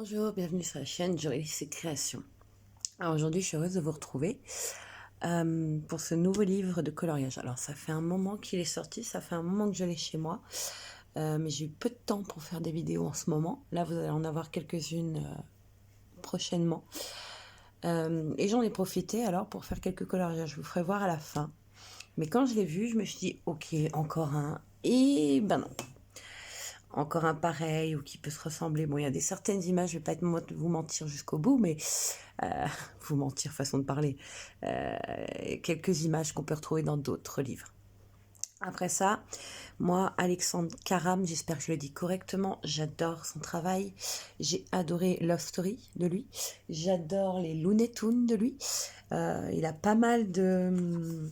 Bonjour, bienvenue sur la chaîne Joyce Création. Alors aujourd'hui, je suis heureuse de vous retrouver pour ce nouveau livre de coloriage. Alors ça fait un moment qu'il est sorti, ça fait un moment que je l'ai chez moi, mais j'ai eu peu de temps pour faire des vidéos en ce moment. Là, vous allez en avoir quelques-unes prochainement. Et j'en ai profité alors pour faire quelques coloriages. Je vous ferai voir à la fin. Mais quand je l'ai vu, je me suis dit, ok, encore un. Et ben non. Encore un pareil ou qui peut se ressembler. Bon, il y a des certaines images, je vais pas vous mentir jusqu'au bout, mais vous mentir, façon de parler. Quelques images qu'on peut retrouver dans d'autres livres. Après ça, moi, Alexandre Karam, j'espère que je le dis correctement, j'adore son travail. J'ai adoré Love Story de lui. J'adore les Looney Tunes de lui. Il a pas mal de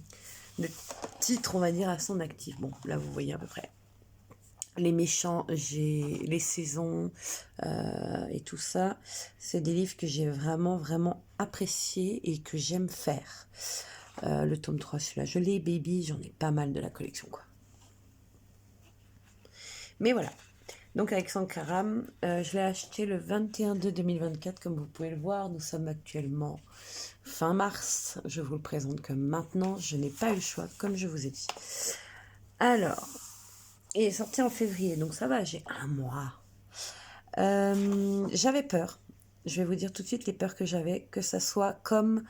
titres, on va dire, à son actif. Bon, là, vous voyez à peu près. Les méchants, j'ai les saisons et tout ça. C'est des livres que j'ai vraiment appréciés et que j'aime faire. Le tome 3, celui-là, je l'ai, Baby, j'en ai pas mal de la collection, quoi. Mais voilà. Donc, Alexandre Karam, je l'ai acheté le 21/2/2024, comme vous pouvez le voir. Nous sommes actuellement fin mars. Je vous le présente comme maintenant. Je n'ai pas eu le choix, comme je vous ai dit. Alors, il est sorti en février, donc ça va, j'ai un mois. J'avais peur. Je vais vous dire tout de suite les peurs que j'avais, que ça soit comme...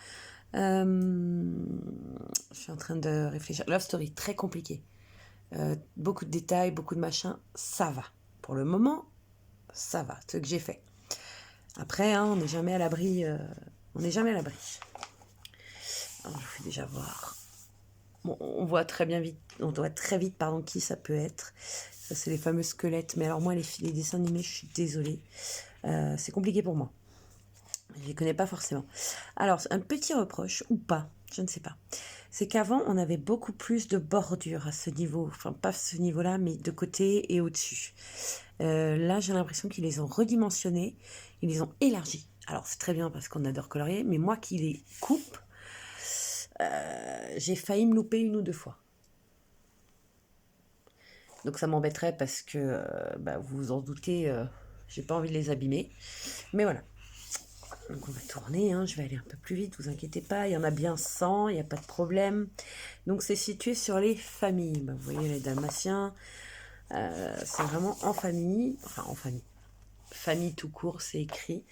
je suis en train de réfléchir. Love Story, très compliqué. Beaucoup de détails, beaucoup de machins, ça va. Pour le moment, ça va, ce que j'ai fait. Après, hein, on n'est jamais à l'abri. On n'est jamais à l'abri. Alors, je vous fais déjà voir. Bon, on voit très bien vite, on voit très vite, pardon, qui ça peut être. Ça, c'est les fameux squelettes. Mais alors moi, les dessins animés, je suis désolée. C'est compliqué pour moi. Je ne les connais pas forcément. Alors, un petit reproche, ou pas, je ne sais pas. C'est qu'avant, on avait beaucoup plus de bordures à ce niveau. Enfin, pas ce niveau-là, mais de côté et au-dessus. Là, j'ai l'impression qu'ils les ont redimensionnés. Ils les ont élargis. Alors, c'est très bien parce qu'on adore colorier. Mais moi qui les coupe, j'ai failli me louper une ou deux fois. Donc, ça m'embêterait parce que, vous vous en doutez, j'ai pas envie de les abîmer. Mais voilà. Donc on va tourner, hein. Je vais aller un peu plus vite, vous inquiétez pas, il y en a bien 100, il n'y a pas de problème. Donc c'est situé sur les familles, vous voyez les dalmatiens, c'est vraiment en famille, enfin en famille, famille tout court c'est écrit.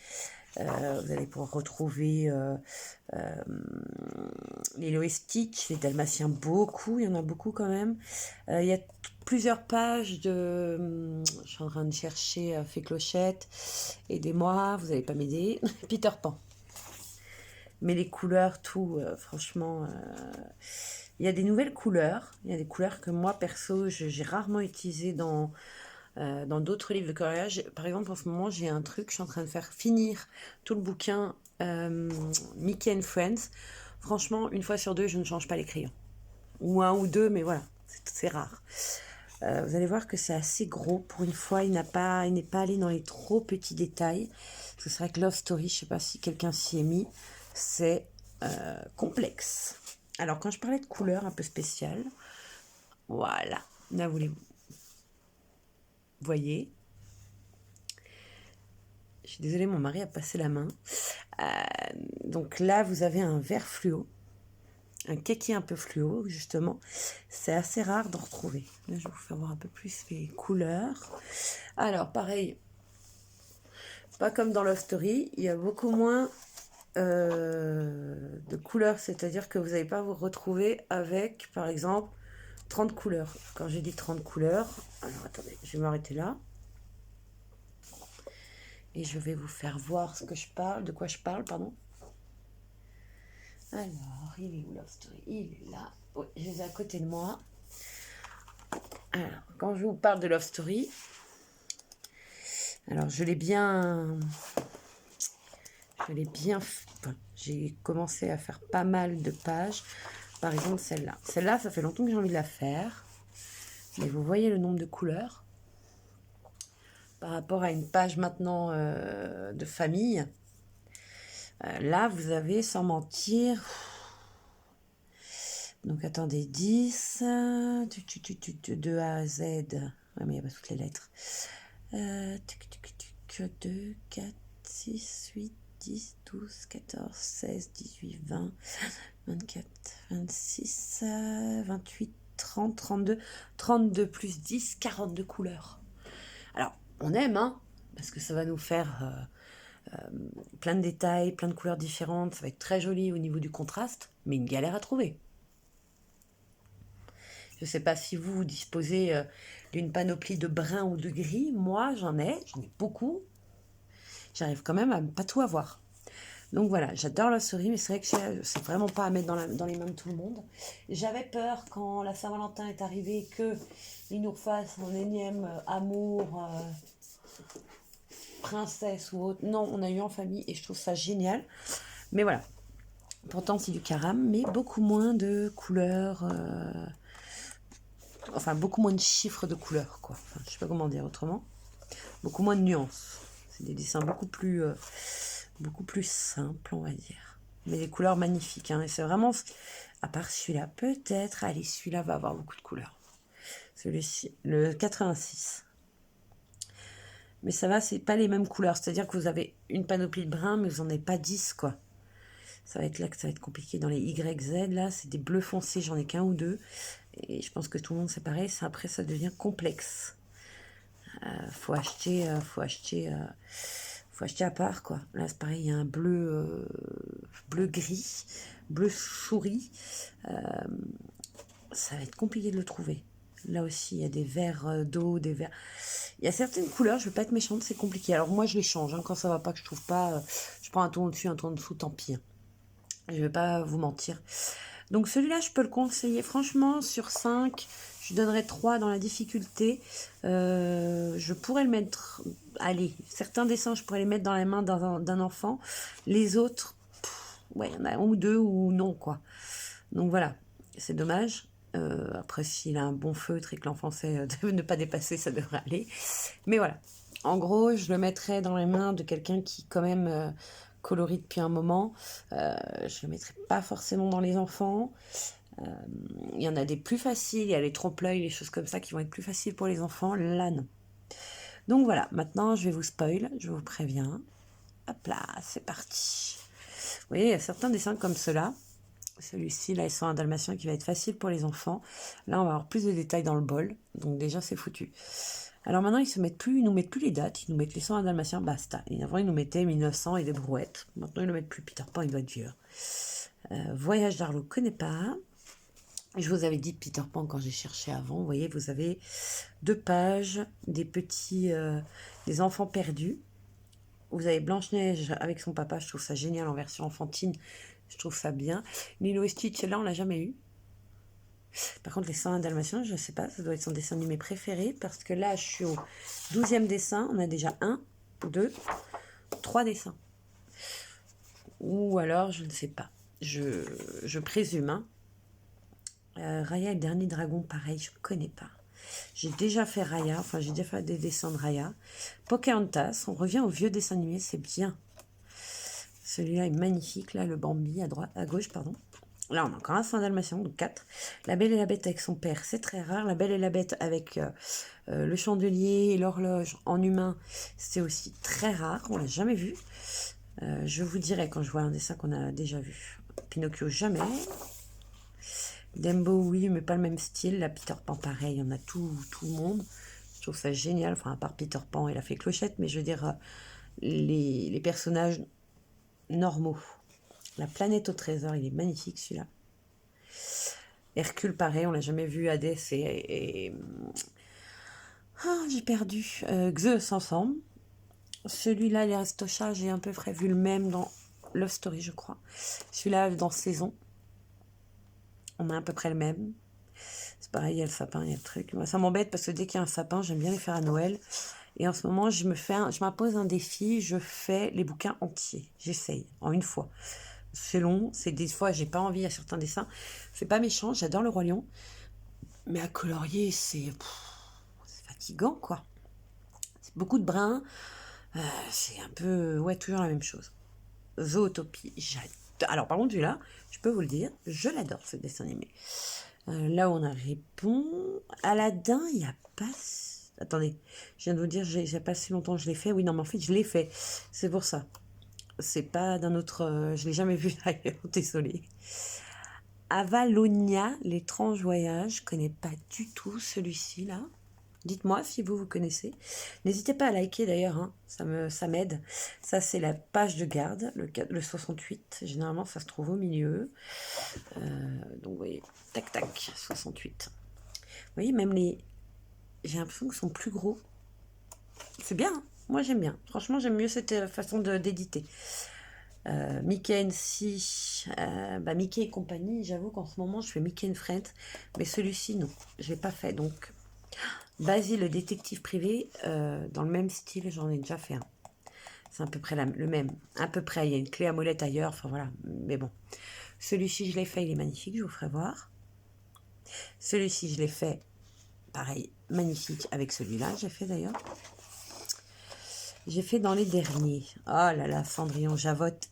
Vous allez pouvoir retrouver les Lilo et Stitch, les dalmatiens beaucoup, il y en a beaucoup quand même. Il y a plusieurs pages de... Je suis en train de chercher Fée Clochette, aidez-moi, vous n'allez pas m'aider. Peter Pan. Mais les couleurs, tout, franchement, il y a des nouvelles couleurs. Il y a des couleurs que moi, perso, j'ai rarement utilisées dans d'autres livres de coloriage. Par exemple, en ce moment, j'ai un truc, je suis en train de faire finir tout le bouquin Mickey and Friends. Franchement, une fois sur deux, je ne change pas les crayons. Ou un ou deux, mais voilà, c'est rare. Vous allez voir que c'est assez gros. Pour une fois, il n'est pas allé dans les trop petits détails. Parce que c'est vrai que Love Story, je ne sais pas si quelqu'un s'y est mis, c'est complexe. Alors, quand je parlais de couleurs un peu spéciales, voilà, là, vous voyez. Je suis désolée, mon mari a passé la main. Donc là, vous avez un vert fluo. Un kaki un peu fluo, justement. C'est assez rare d'en retrouver. Là, je vais vous faire voir un peu plus les couleurs. Alors, pareil, pas comme dans Love Story, il y a beaucoup moins de couleurs. C'est-à-dire que vous n'allez pas vous retrouver avec, par exemple, 30 couleurs. Quand j'ai dit 30 couleurs, alors attendez, je vais m'arrêter là. Et je vais vous faire voir de quoi je parle, pardon. Alors, il est où Love Story? Il est là. Oui, je les ai à côté de moi. Alors, quand je vous parle de Love Story, alors j'ai commencé à faire pas mal de pages. Par exemple, celle-là. Celle-là, ça fait longtemps que j'ai envie de la faire. Mais vous voyez le nombre de couleurs par rapport à une page maintenant de famille. Là, vous avez, sans mentir... Donc, attendez, 10, de A à Z. Ouais, mais il n'y a pas toutes les lettres. 2, 4, 6, 8, 10, 12, 14, 16, 18, 20, 24, 26, 28, 30, 32, 32 plus 10, 42 couleurs. Alors, on aime, hein, parce que ça va nous faire plein de détails, plein de couleurs différentes, ça va être très joli au niveau du contraste, mais une galère à trouver. Je ne sais pas si vous disposez d'une panoplie de brun ou de gris. Moi, j'en ai beaucoup. J'arrive quand même à ne pas tout avoir. Donc voilà, j'adore la souris, mais c'est vrai que c'est vraiment pas à mettre dans les mains de tout le monde. J'avais peur quand la Saint-Valentin est arrivée qu'il nous fasse un énième amour, princesse ou autre. Non, on a eu en famille et je trouve ça génial. Mais voilà, pourtant c'est du caram, mais beaucoup moins de couleurs... Enfin, beaucoup moins de chiffres de couleurs, quoi. Enfin, je sais pas comment dire autrement. Beaucoup moins de nuances. C'est des dessins beaucoup plus simples, on va dire. Mais des couleurs magnifiques, hein. Et c'est vraiment, à part celui-là, peut-être, allez, celui-là va avoir beaucoup de couleurs. Celui-ci, le 86. Mais ça va, c'est pas les mêmes couleurs. C'est-à-dire que vous avez une panoplie de brun, mais vous n'en avez pas 10, quoi. Ça va être là que ça va être compliqué. Dans les YZ, là, c'est des bleus foncés, j'en ai qu'un ou deux. Et je pense que tout le monde c'est pareil. Après, ça devient complexe. Faut acheter à part, quoi. Là, c'est pareil, il y a un bleu gris, bleu souris. Ça va être compliqué de le trouver. Là aussi, il y a des verts d'eau, des verts... Il y a certaines couleurs, je ne vais pas être méchante, c'est compliqué. Alors moi, je les change. Hein. Quand ça va pas, que je trouve pas, je prends un ton au-dessus, un ton en dessous, tant pis. Hein. Je vais pas vous mentir. Donc celui-là, je peux le conseiller. Franchement, sur 5, je donnerais 3 dans la difficulté. Je pourrais le mettre... Allez, certains dessins, je pourrais les mettre dans la main d'un enfant. Les autres, ouais, il y en a un ou deux ou non, quoi. Donc voilà, c'est dommage. Après, s'il a un bon feutre et que l'enfant sait ne pas dépasser, ça devrait aller. Mais voilà. En gros, je le mettrais dans les mains de quelqu'un qui, quand même, colorie depuis un moment. Je le mettrais pas forcément dans les enfants. Il y en a des plus faciles. Il y a les trompe-l'œil, les choses comme ça qui vont être plus faciles pour les enfants. Là, non. Donc voilà. Maintenant, je vais vous spoil. Je vous préviens. Hop là, c'est parti. Vous voyez, il y a certains dessins comme ceux-là. Celui-ci, là, ils sont un dalmatien qui va être facile pour les enfants. Là, on va avoir plus de détails dans le bol. Donc déjà, c'est foutu. Alors maintenant, ils nous mettent plus les dates. Ils nous mettent les 101 dalmatiens, basta. Et avant, ils nous mettaient 1900 et des brouettes. Maintenant, ils ne mettent plus. Peter Pan, il doit être vieux. Voyage d'Arlo, connais pas. Je vous avais dit Peter Pan quand j'ai cherché avant. Vous voyez, vous avez 2 pages, des petits... des enfants perdus. Vous avez Blanche-Neige avec son papa. Je trouve ça génial en version enfantine. Je trouve ça bien. Lilo et Stitch, là, on l'a jamais eu. Par contre, les 101 dalmatiens, je ne sais pas, ça doit être son dessin animé préféré, parce que là, je suis au 12e dessin, on a déjà 1, 2, 3 dessins. Ou alors, je ne sais pas, je présume. Hein. Raya et le dernier dragon, pareil, je ne connais pas. J'ai déjà fait Raya, enfin j'ai déjà fait des dessins de Raya. Pocahontas, on revient au vieux dessin animé, c'est bien. Celui-là est magnifique, là, le Bambi à gauche, pardon. Là, on a encore un 100 dalmatien, donc 4. La Belle et la Bête avec son père, c'est très rare. La Belle et la Bête avec le chandelier et l'horloge en humain, c'est aussi très rare. On l'a jamais vu. Je vous dirai quand je vois un dessin qu'on a déjà vu. Pinocchio, jamais. Dumbo, oui, mais pas le même style. La Peter Pan, pareil, on a tout le monde. Je trouve ça génial. Enfin, à part Peter Pan, il a fait Clochette, mais je veux dire, les personnages normaux. La planète au trésor, il est magnifique celui-là. Hercule, pareil, on l'a jamais vu. Hadès et... Ah, j'ai perdu. Zeus ensemble. Celui-là, les Aristochats, j'ai un peu vu le même dans Love Story, je crois. Celui-là, dans Saison. On a à peu près le même. C'est pareil, il y a le sapin, il y a le truc. Moi, ça m'embête parce que dès qu'il y a un sapin, j'aime bien les faire à Noël. Et en ce moment, je m'impose un défi. Je fais les bouquins entiers. J'essaye, en une fois. C'est long, c'est des fois j'ai pas envie à certains dessins. C'est pas méchant, j'adore le Roi Lion. Mais à colorier, c'est fatigant, quoi. C'est beaucoup de brins. C'est un peu... Ouais, toujours la même chose. Zootopie, j'adore. Alors, par contre, celui-là, je peux vous le dire, je l'adore, ce dessin animé. Là où on a répond... Aladdin, il n'y a pas... Attendez, je viens de vous dire, j'ai pas si longtemps que je l'ai fait. Oui, non, mais en fait, je l'ai fait. C'est pour ça. C'est pas d'un autre... je l'ai jamais vu d'ailleurs, désolée. Avalonia, l'étrange voyage. Je connais pas du tout celui-ci, là. Dites-moi si vous connaissez. N'hésitez pas à liker d'ailleurs, hein, ça m'aide. Ça, c'est la page de garde, le 68. Généralement, ça se trouve au milieu. Donc, vous voyez, tac, tac, 68. Vous voyez, même les... J'ai l'impression qu'ils sont plus gros. C'est bien, hein. Moi, j'aime bien. Franchement, j'aime mieux cette façon d'éditer. Mickey NC, Mickey et compagnie, j'avoue qu'en ce moment, je fais Mickey and Friends. Mais celui-ci, non, je l'ai pas fait. Donc, Basile, le détective privé, dans le même style, j'en ai déjà fait un. C'est à peu près le même. À peu près, il y a une clé à molette ailleurs, enfin voilà. Mais bon. Celui-ci, je l'ai fait, il est magnifique, je vous ferai voir. Celui-ci, je l'ai fait, pareil, magnifique avec celui-là, j'ai fait d'ailleurs. J'ai fait dans les derniers. Oh là là, Cendrillon, Javotte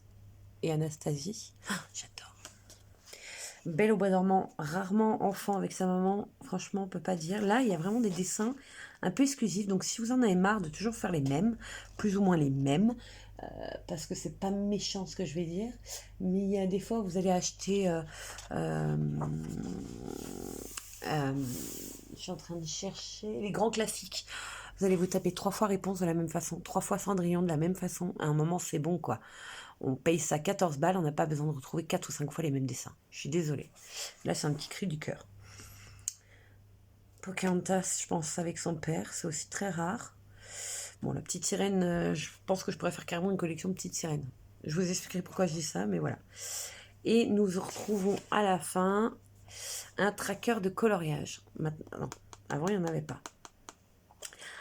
et Anastasie. Ah, j'adore. Belle au bois dormant, rarement enfant avec sa maman, franchement, on peut pas dire. Là, il y a vraiment des dessins un peu exclusifs. Donc, si vous en avez marre de toujours faire les mêmes, plus ou moins les mêmes, parce que c'est pas méchant ce que je vais dire, mais il y a des fois où vous allez acheter. Je suis en train de chercher les grands classiques. Vous allez vous taper 3 fois Réponse de la même façon, 3 fois Cendrillon de la même façon. À un moment, c'est bon, quoi. On paye ça 14 balles, on n'a pas besoin de retrouver 4 ou 5 fois les mêmes dessins. Je suis désolée. Là, c'est un petit cri du cœur. Pocahontas, je pense, avec son père, c'est aussi très rare. Bon, la petite sirène, je pense que je pourrais faire carrément une collection de petites sirènes. Je vous expliquerai pourquoi je dis ça, mais voilà. Et nous retrouvons à la fin un tracker de coloriage. Maintenant, non, avant, il n'y en avait pas.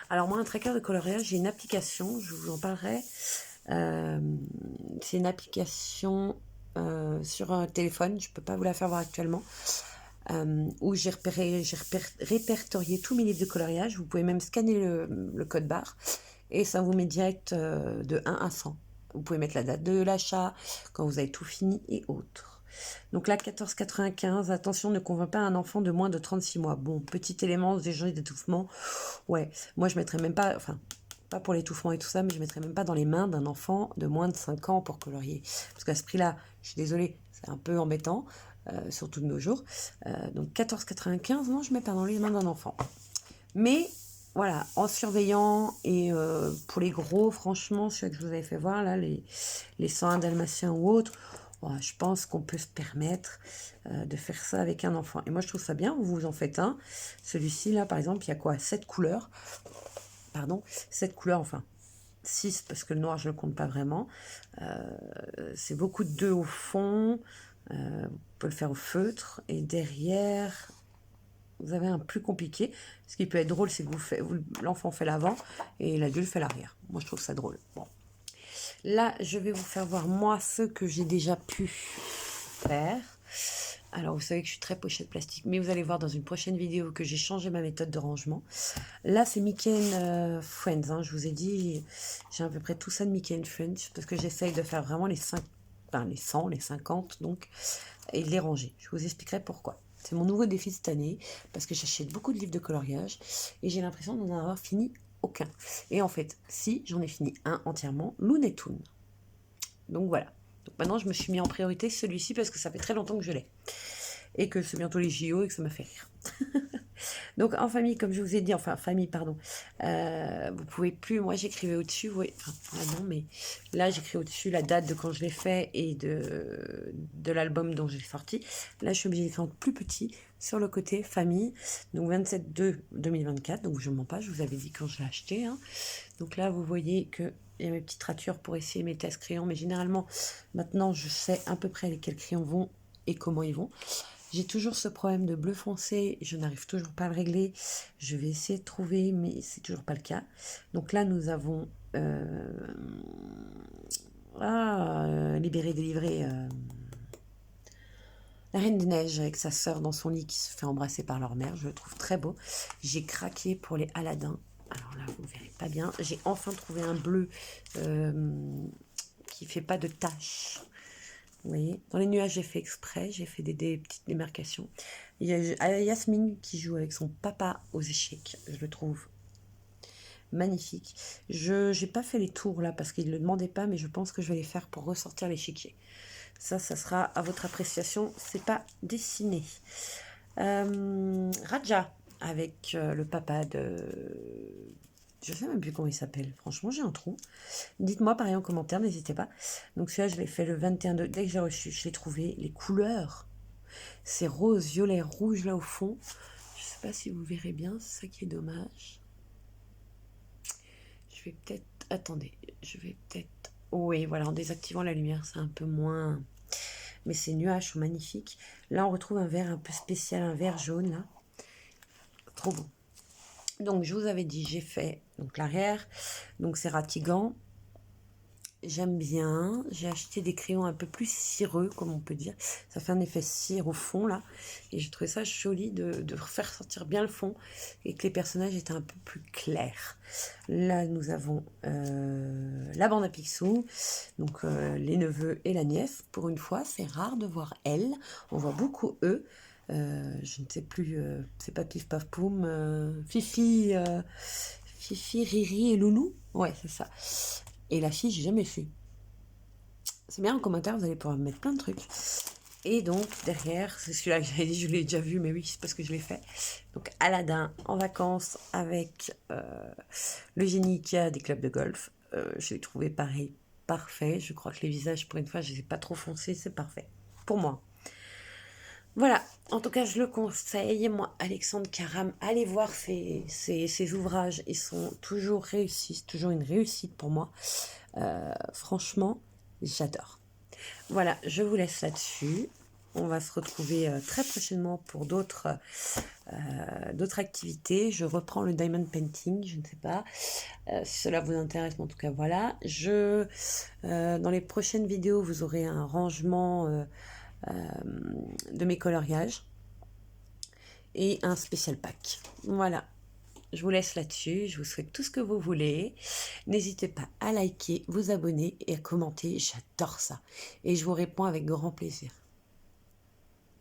Alors moi, un tracker de coloriage, j'ai une application, je vous en parlerai. C'est une application sur un téléphone, je ne peux pas vous la faire voir actuellement, où j'ai répertorié tous mes livres de coloriage. Vous pouvez même scanner le code barre et ça vous met direct de 1 à 100. Vous pouvez mettre la date de l'achat, quand vous avez tout fini et autres. Donc là, 14,95, attention, ne convainc pas un enfant de moins de 36 mois. Bon, petit élément, des gens d'étouffement. Ouais, moi je mettrais même pas, enfin, pas pour l'étouffement et tout ça, mais je mettrais même pas dans les mains d'un enfant de moins de 5 ans pour colorier. Parce qu'à ce prix-là, je suis désolée, c'est un peu embêtant, surtout de nos jours. Donc 14,95, non, je mets pas dans les mains d'un enfant. Mais voilà, en surveillant et pour les gros, franchement, ceux que je vous avais fait voir, là, les 101 dalmatiens ou autres, ouais, je pense qu'on peut se permettre de faire ça avec un enfant. Et moi, je trouve ça bien, vous en faites un. Celui-ci, là, par exemple, il y a quoi? 7 couleurs. Pardon, 7 couleurs, enfin, 6, parce que le noir, je ne le compte pas vraiment. C'est beaucoup de 2 au fond. Vous pouvez le faire au feutre. Et derrière, vous avez un plus compliqué. Ce qui peut être drôle, c'est que l'enfant fait l'avant et l'adulte fait l'arrière. Moi, je trouve ça drôle. Bon. Là, je vais vous faire voir, moi, ce que j'ai déjà pu faire. Alors, vous savez que je suis très pochette plastique, mais vous allez voir dans une prochaine vidéo que j'ai changé ma méthode de rangement. Là, c'est Mickey and Friends. Hein. Je vous ai dit, j'ai à peu près tout ça de Mickey and Friends, parce que j'essaye de faire vraiment les 5, enfin, les 100, les 50, donc, et de les ranger. Je vous expliquerai pourquoi. C'est mon nouveau défi cette année, parce que j'achète beaucoup de livres de coloriage, et j'ai l'impression d'en avoir fini aucun. Et en fait, si, j'en ai fini un entièrement, Looney Tunes. Donc voilà. Donc maintenant, je me suis mis en priorité celui-ci, parce que ça fait très longtemps que je l'ai. Et que c'est bientôt les JO et que ça m'a fait rire. Donc en famille, comme je vous ai dit, enfin famille, pardon, vous pouvez plus, moi j'écrivais au-dessus, oui, enfin non, mais là j'écris au-dessus la date de quand je l'ai fait et de l'album dont j'ai sorti. Là je suis obligée d'écrire en plus petit sur le côté famille, donc 27/2/2024, donc je ne mens pas, je vous avais dit quand je l'ai acheté. Hein. Donc là vous voyez que il y a mes petites ratures pour essayer mes tests crayons, mais généralement maintenant je sais à peu près lesquels crayons vont et comment ils vont. J'ai toujours ce problème de bleu foncé, je n'arrive toujours pas à le régler. Je vais essayer de trouver, mais c'est toujours pas le cas. Donc là, nous avons Libéré, délivré, la Reine des Neiges avec sa sœur dans son lit qui se fait embrasser par leur mère. Je le trouve très beau. J'ai craqué pour les Aladdin. Alors là, vous ne verrez pas bien. J'ai enfin trouvé un bleu qui fait pas de taches. Vous voyez, dans les nuages, j'ai fait exprès, j'ai fait des petites démarcations. Il y a Yasmine qui joue avec son papa aux échecs. Je le trouve magnifique. Je n'ai pas fait les tours là parce qu'il ne le demandait pas, mais je pense que je vais les faire pour ressortir l'échiquier. Ça sera à votre appréciation, c'est pas dessiné. Raja, avec le papa de... Je sais même plus comment il s'appelle, franchement j'ai un trou. Dites-moi pareil en commentaire, n'hésitez pas. Donc celui-là je l'ai fait le 21 de... Dès que j'ai reçu, je l'ai trouvé, les couleurs. C'est rose, violet, rouge là au fond. Je sais pas si vous verrez bien, c'est ça qui est dommage. Je vais peut-être... Attendez, je vais peut-être... Oui, voilà, en désactivant la lumière, c'est un peu moins... Mais ces nuages sont magnifiques. Là, on retrouve un vert un peu spécial, un vert jaune, là. Trop beau. Donc, je vous avais dit, j'ai fait donc l'arrière. Donc, c'est Ratigan. J'aime bien. J'ai acheté des crayons un peu plus cireux, comme on peut dire. Ça fait un effet cire au fond, là. Et j'ai trouvé ça joli de faire sortir bien le fond et que les personnages étaient un peu plus clairs. Là, nous avons la bande à Picsou. Donc, les neveux et la nièce. Pour une fois, c'est rare de voir elle. On voit beaucoup eux. Je ne sais plus, c'est pas Pif Paf Poum, Fifi, Fifi, Riri et Loulou. Ouais, c'est ça. Et la fille, j'ai jamais su. C'est bien en commentaire, vous allez pouvoir me mettre plein de trucs. Et donc, derrière, c'est celui-là que j'avais dit, je l'ai déjà vu, mais oui, c'est parce que je l'ai fait. Donc, Aladdin en vacances avec le génie qui a des clubs de golf. Je l'ai trouvé pareil, parfait. Je crois que les visages, pour une fois, je ne les ai pas trop foncés, c'est parfait. Pour moi. Voilà, en tout cas, je le conseille. Moi, Alexandre Caram, allez voir ses ouvrages. Ils sont toujours réussis, c'est toujours une réussite pour moi. Franchement, j'adore. Voilà, je vous laisse là-dessus. On va se retrouver très prochainement pour d'autres activités. Je reprends le diamond painting, je ne sais pas si cela vous intéresse, mais en tout cas, voilà. Dans les prochaines vidéos, vous aurez un rangement de mes coloriages et un spécial pack. Voilà, je vous laisse là-dessus. Je vous souhaite tout ce que vous voulez. N'hésitez pas à liker, vous abonner et à commenter. J'adore ça. Et je vous réponds avec grand plaisir.